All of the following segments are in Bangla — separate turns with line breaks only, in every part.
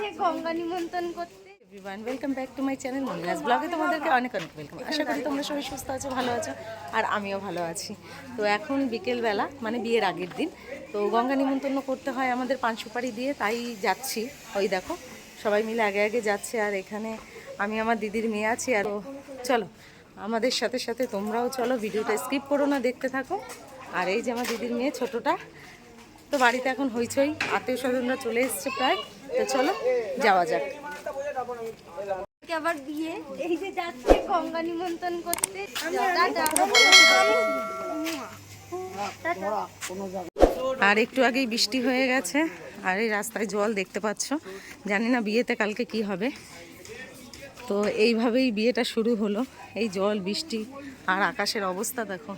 যাচ্ছে গঙ্গা নিমন্ত্রণ করতে।
Everyone, welcome back to my channel Moniraj ব্লগে তোমাদেরকে অনেক অনেক ওয়েলকাম। আশা করি তোমরা সবাই সুস্থ আছো, ভালো আছো, আর আমিও ভালো আছি। তো এখন বিকেলবেলা, মানে বিয়ের আগের দিন, তো গঙ্গা নিমন্ত্রণ করতে হয় আমাদের পান সুপারি দিয়ে, তাই যাচ্ছি। ওই দেখো সবাই মিলে আগে আগে যাচ্ছে, আর এখানে আমি আমার দিদির মেয়ে আছি। আর চলো আমাদের সাথে সাথে তোমরাও চলো, ভিডিওটা স্কিপ করো না, দেখতে থাকো। আর এই যে আমার দিদির মেয়ে ছোটোটা, তো বাড়িতে এখন হইচই, আত্মীয় স্বজনরা চলে এসছে প্রায়। তো চলো যাওয়া যাক।
আবার বিয়ে, এই যে যাচ্ছে গঙ্গা নিমন্ত্রণ করতে।
আর একটু আগেই বৃষ্টি হয়ে গেছে, আর এই রাস্তায় জল দেখতে পাচ্ছ। জানি না বিয়েতে কালকে কি হবে। তো এইভাবেই বিয়েটা শুরু হলো, এই জল বৃষ্টি আর আকাশের অবস্থা দেখো।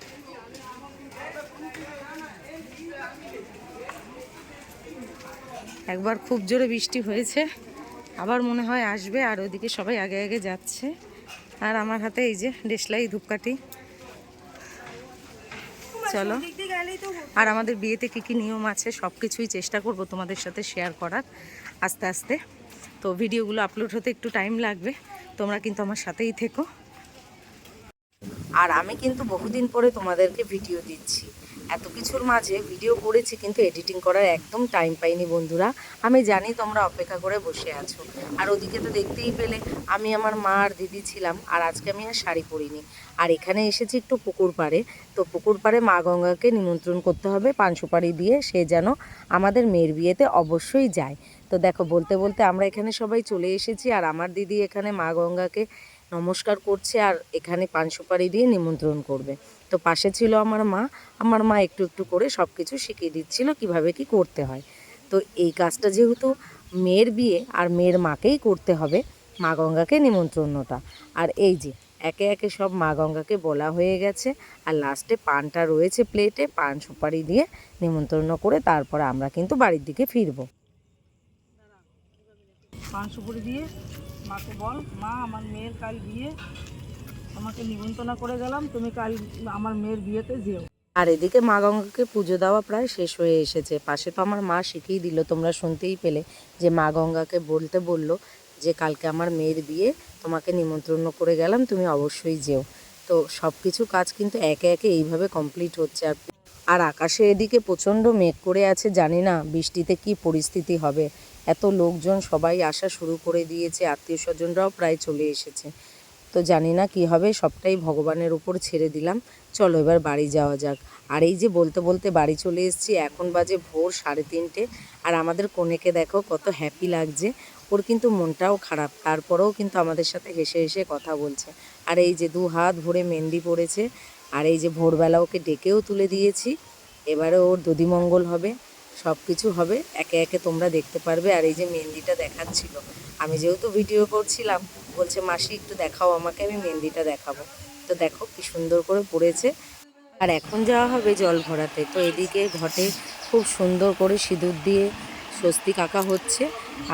একবার খুব জোরে বৃষ্টি হয়েছে, আবার মনে হয় আসবে। আর ওইদিকে সবাই আগে আগে যাচ্ছে, আর আমার হাতে এই যে দেশলাই ধূপকাঠি। চলো, আর আমাদের বিয়েতে কী কী নিয়ম আছে সব কিছুই চেষ্টা করব তোমাদের সাথে শেয়ার করার আস্তে আস্তে। তো ভিডিওগুলো আপলোড হতে একটু টাইম লাগবে, তোমরা কিন্তু আমার সাথেই থেকো। আর আমি কিন্তু বহুদিন পরে তোমাদেরকে ভিডিও দিচ্ছি, এত কিছুর মাঝে ভিডিও করেছি, কিন্তু এডিটিং করার একদম টাইম পাইনি বন্ধুরা। আমি জানি তোমরা অপেক্ষা করে বসে আছো। আর ওদিকে তো দেখতেই পেলে আমি আমার মা আর দিদি ছিলাম, আর আজকে আমি আর শাড়ি পরিনি। আর এখানে এসেছি একটু পুকুর পাড়ে। তো পুকুর পাড়ে মা গঙ্গাকে নিমন্ত্রণ করতে হবে পান সুপারি দিয়ে, সে যেন আমাদের মেয়ের বিয়েতে অবশ্যই যায়। তো দেখো বলতে বলতে আমরা এখানে সবাই চলে এসেছি, আর আমার দিদি এখানে মা গঙ্গাকে নমস্কার করছে, আর এখানে পান সুপারি দিয়ে নিমন্ত্রণ করবে। তো পাশে ছিল আমার মা একটু একটু করে সব কিছু শিখিয়ে দিচ্ছিল কিভাবে কি করতে হয়। তো এই কাজটা যেহেতু মেয়ের বিয়ে, আর মেয়ের মাকেই করতে হবে মা গঙ্গাকে নিমন্ত্রণটা। আর এই যে একে একে সব মা গঙ্গাকে বলা হয়ে গেছে, আর লাস্টে পানটা রয়েছে প্লেটে, পান সুপারি দিয়ে নিমন্ত্রণ করে তারপরে আমরা কিন্তু বাড়ির দিকে ফিরবো।
পান সুপুরি দিয়ে মাকে বল, মা আমার মেয়ের কাল বিয়ে, আমাকে নিমন্ত্রণ করে গেলাম, তুমি কাল আমার মেয়ের বিয়েতে যেও।
আর এদিকে মা গঙ্গাকে পুজো দেওয়া প্রায় শেষ হয়ে এসেছে। পাশে তো আমার মা শিখিয়ে দিল, তোমরা শুনতেই পেলে, যে মা গঙ্গাকে বলতে বলল যে কালকে আমার মেয়ের বিয়ে, তোমাকে নিমন্ত্রণ করে গেলাম, তুমি অবশ্যই যেও। তো সব কিছু কাজ কিন্তু একে একে এইভাবে কমপ্লিট হচ্ছে। আর আকাশে এদিকে প্রচণ্ড মেঘ করে আছে, জানি না বৃষ্টিতে কি পরিস্থিতি হবে। এত লোকজন সবাই আসা শুরু করে দিয়েছে, আত্মীয় স্বজনরাও প্রায় চলে এসেছে। তো জানি না কি হবে, সবটাই ভগবানের উপর ছেড়ে দিলাম। চলো এবার বাড়ি যাওয়া যাক। আর এই যে বলতে বলতে বাড়ি চলে এসেছি, এখন বাজে ভোর 3:30। আর আমাদের কনেকে দেখো কত হ্যাপি লাগছে, ওর কিন্তু মনটাও খারাপ, তারপরেও কিন্তু আমাদের সাথে হেসে হেসে কথা বলছে। আর এই যে 2 হাত ভরে মেহেন্দি পড়েছে, আর এই যে ভোরবেলা ওকে ডেকেও তুলে দিয়েছি, এবারে ওর দধিমঙ্গল হবে, সব কিছু হবে, একে একে তোমরা দেখতে পারবে। আর এই যে মেহেন্দিটা দেখাচ্ছিল, আমি যেহেতু ভিডিও করছিলাম, বলছে মাসি একটু দেখাও আমাকে, আমি মেহেন্দিটা দেখাবো। তো দেখো কি সুন্দর করে পড়েছে। আর এখন যাওয়া হবে জল ভরাতে। তো এদিকে ঘটে খুব সুন্দর করে সিঁদুর দিয়ে স্বস্তিক আঁকা হচ্ছে।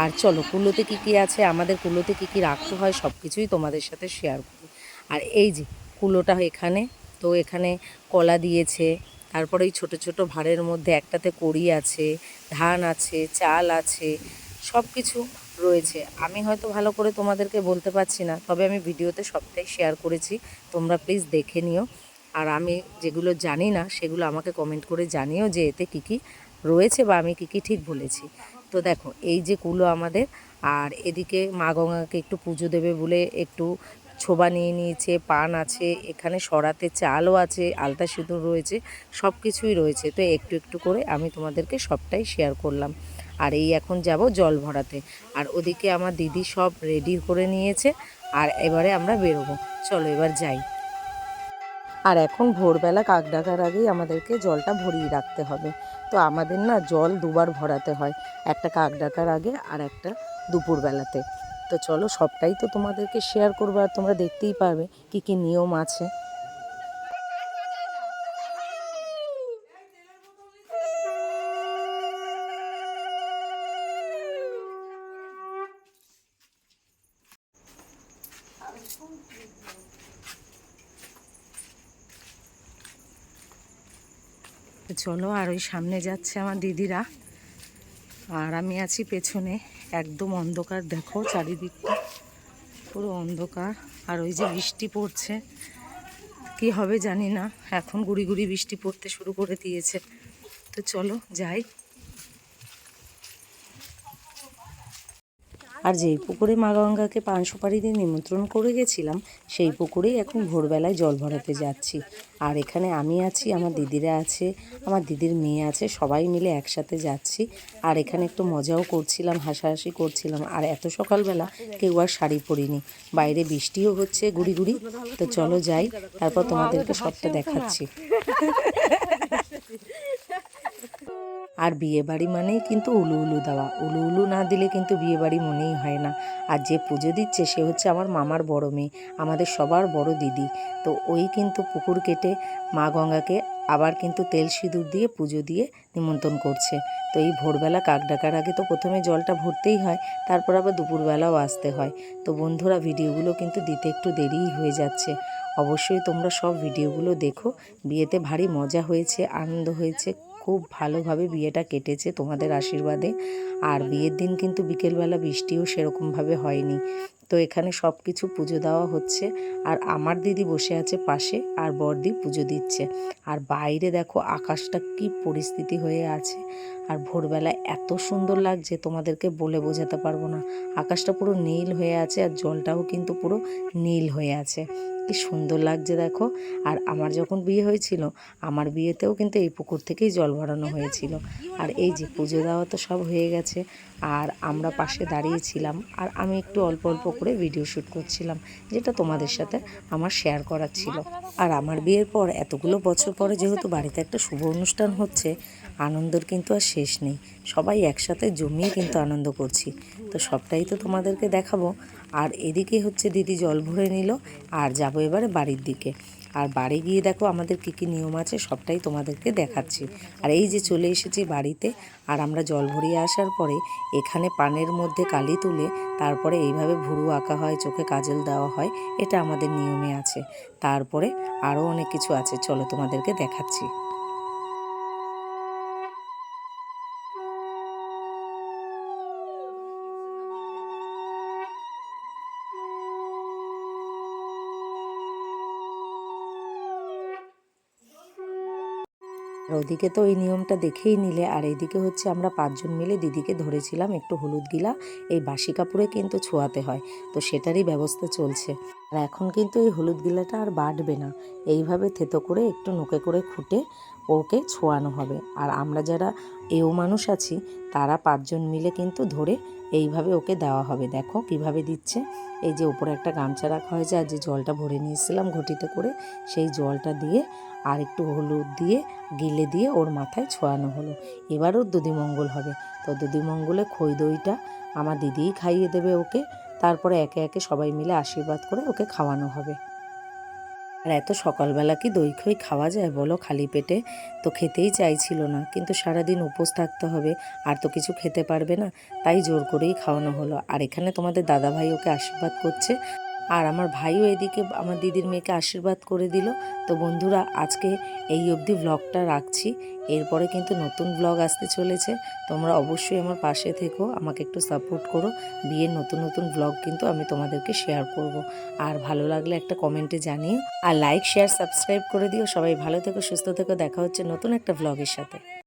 আর চলো কুলোতে কী কী আছে, আমাদের কুলোতে কী কী রাখতে হয় সব কিছুই তোমাদের সাথে শেয়ার করি। আর এই যে কুলোটা এখানে, তো এখানে কলা দিয়েছে, তারপরে এই ছোটো ছোটো ভাঁড়ের মধ্যে একটাতে কড়ি আছে, ধান আছে, চাল আছে, সব কিছু রয়েছে। আমি হয়তো ভালো করে তোমাদেরকে বলতে পারছি না, তবে আমি ভিডিওতে সবটাই শেয়ার করেছি, তোমরা প্লিজ দেখে নিও। আর আমি যেগুলো জানি না সেগুলো আমাকে কমেন্ট করে জানিও যে এতে কী কী রয়েছে, বা আমি কী কী ঠিক বলেছি। তো দেখো এই যে কুলো আমাদের, আর এদিকে মা গঙ্গাকে একটু পুজো দেবে বলে একটু ছোবা নিয়ে নিয়েছে, পান আছে, এখানে সরাতে চালও আছে, আলতা সিঁদুর রয়েছে, সব কিছুই রয়েছে। তো একটু একটু করে আমি তোমাদেরকে সবটাই শেয়ার করলাম। আর এই এখন যাব জল ভরাতে। আর ওদিকে আমার দিদি সব রেডি করে নিয়েছে, আর এবারে আমরা বেরোবো। চলো এবার যাই। আর এখন ভোরবেলা কাক ডাকার আগেই আমাদেরকে জলটা ভরিয়ে রাখতে হবে। তো আমাদের না জল 2বার ভরাতে হয়, একটা কাক ডাকার আগে আর একটা দুপুরবেলাতে। তো চলো সবটাই তো তোমাদেরকে শেয়ার করবো, আর তোমরা দেখতেই পারবে কী কী নিয়ম আছে। চলো, আর ওই সামনে যাচ্ছে আমার দিদিরা, আর আমি আছি পেছনে। একদম অন্ধকার, দেখো চারিদিকটা পুরো অন্ধকার। আর ওই যে বৃষ্টি পড়ছে, কি হবে জানি না, এখন গুড়ি গুড়ি বৃষ্টি পড়তে শুরু করে দিয়েছে। তো চলো যাই। আর যেই পুকুরে মা গঙ্গাকে পান সুপারি দিয়ে নিমন্ত্রণ করে গেছিলাম, সেই পুকুরেই এখন ভোরবেলায় জল ভরাতে যাচ্ছি। আর এখানে আমি আছি, আমার দিদিরা আছে, আমার দিদির মেয়ে আছে, সবাই মিলে একসাথে যাচ্ছি। আর এখানে একটু মজাও করছিলাম, হাসাহাসি করছিলাম। আর এত সকালবেলা কেউ আর শাড়ি পরিনি, বাইরে বৃষ্টিও হচ্ছে গুড়ি গুড়ি। তো চলো যাই, তারপর তোমাদেরকে সবটা দেখাচ্ছি। আর বিয়ে বাড়ি মানেই কিন্তু উলু উলু দেওয়া, উলু উলু না দিলে কিন্তু বিয়ে বাড়ি মনেই হয় না। আর যে পুজো দিচ্ছে সে হচ্ছে আমার মামার বড় মেয়ে, আমাদের সবার বড় দিদি। তো ওই কিন্তু পুকুর কেটে মা গঙ্গাকে আবার কিন্তু তেল সিঁদুর দিয়ে পুজো দিয়ে নিমন্ত্রণ করছে। তো এই ভোরবেলা কাক ডাকার আগে তো প্রথমে জলটা ভরতেই হয়, তারপর আবার দুপুরবেলাও আসতে হয়। তো বন্ধুরা, ভিডিওগুলো কিন্তু দিতে একটু দেরিই হয়ে যাচ্ছে। অবশ্যই তোমরা সব ভিডিওগুলো দেখো। বিয়েতে ভারী মজা হয়েছে, আনন্দ হয়েছে, খুব ভালোভাবে বিয়েটা কেটেছে তোমাদের আশীর্বাদে। আর বিয়ের দিন কিন্তু বিকেলবেলা বৃষ্টিও সেরকমভাবে হয়নি। তো এখানে সব কিছু পুজো দেওয়া হচ্ছে। আর আমার দিদি বসে আছে পাশে, আর বড়দি পুজো দিচ্ছে। আর বাইরে দেখো আকাশটা কি পরিস্থিতি হয়ে আছে। আর ভোরবেলা এত সুন্দর লাগছে, তোমাদেরকে বলে বোঝাতে পারবো না। আকাশটা পুরো নীল হয়ে আছে, আর জলটাও কিন্তু পুরো নীল হয়ে আছে। কি সুন্দর লাগছে দেখো। আর আমার যখন বিয়ে হয়েছিল, আমার বিয়েতেও কিন্তু এই পুকুর থেকেই জল ভরানো হয়েছিল। আর এই যে পুজো দেওয়া তো সব হয়ে গেছে, আর আমরা পাশে দাঁড়িয়েছিলাম। আর আমি একটু অল্প অল্প করে ভিডিও শ্যুট করছিলাম, যেটা তোমাদের সাথে আমার শেয়ার করার ছিল। আর আমার বিয়ের পর এতগুলো বছর পরে যেহেতু বাড়িতে একটা শুভ অনুষ্ঠান হচ্ছে, আনন্দের কিন্তু আর শেষ নেই। সবাই একসাথে জমিয়ে কিন্তু আনন্দ করছি। তো সবটাই তো তোমাদেরকে দেখাবো। আর এদিকে হচ্ছে দিদি জল ভরে নিল, আর যাবো এবারে বাড়ির দিকে। আর বাড়ি গিয়ে দেখো আমাদের কী কী নিয়ম আছে সবটাই তোমাদেরকে দেখাচ্ছি। আর এই যে চলে এসেছি বাড়িতে। আর আমরা জল ভরিয়ে আসার পরে এখানে পানের মধ্যে কালি তুলে তারপরে এইভাবে ভুরু আঁকা হয়, চোখে কাজল দেওয়া হয়, এটা আমাদের নিয়মে আছে। তারপরে আরও অনেক কিছু আছে, চলো তোমাদেরকে দেখাচ্ছি। আর ওদিকে তো এই নিয়মটা দেখেই নিলে। আর এইদিকে হচ্ছে আমরা 5 জন মিলে দিদিকে ধরেছিলাম একটু হলুদ গিলা এই বাসি কাপড়ে কিন্তু ছোঁয়াতে হয়, তো সেটারই ব্যবস্থা চলছে। আর এখন কিন্তু এই হলুদ গিলাটা আর বাটবে না, এইভাবে থেতো করে একটু নোকে করে খুঁটে ওকে ছোঁয়ানো হবে। আর আমরা যারা এও মানুষ আছি তারা 5 জন মিলে কিন্তু ধরে এইভাবে ওকে দেওয়া হবে। দেখো কিভাবে দিচ্ছে। এই যে উপরে একটা গামছা রাখা হয়েছে, আর যে জলটা ভরে নিয়েছিলাম ঘটিতে করে, সেই জলটা দিয়ে আর একটু হলুদ দিয়ে গিলে দিয়ে ওর মাথায় ছোঁয়ানো হলো। এবার ওর দুদিমঙ্গল হবে। তো দুদিমঙ্গলে খই দইটা আমার দিদিই খাইয়ে দেবে ওকে। তারপরে একে একে সবাই মিলে আশীর্বাদ করে ওকে খাওয়ানো হবে। আর এত সকালবেলা কি দই খই খাওয়া যায় বলো খালি পেটে? তো খেতেই চাইছিল না, কিন্তু সারাদিন উপোস থাকতে হবে, আর তো কিছু খেতে পারবে না, তাই জোর করেই খাওয়ানো হলো। আর এখানে তোমাদের দাদাভাই ওকে আশীর্বাদ করছে, আর আমার ভাইও এদিকে আমার দিদির মেয়েকে আশীর্বাদ করে দিল। তো বন্ধুরা, আজকে এই অবধি ব্লগটা রাখছি। এরপরে কিন্তু নতুন ব্লগ আসতে চলেছে। তোমরা অবশ্যই আমার পাশে থেকো, আমাকে একটু সাপোর্ট করো। বিয়ের নতুন নতুন ব্লগ কিন্তু আমি তোমাদেরকে শেয়ার করব। আর ভালো লাগলে একটা কমেন্টে জানিও, আর লাইক শেয়ার সাবস্ক্রাইব করে দিও। সবাই ভালো থেকো, সুস্থ থেকো। দেখা হচ্ছে নতুন একটা ব্লগের সাথে।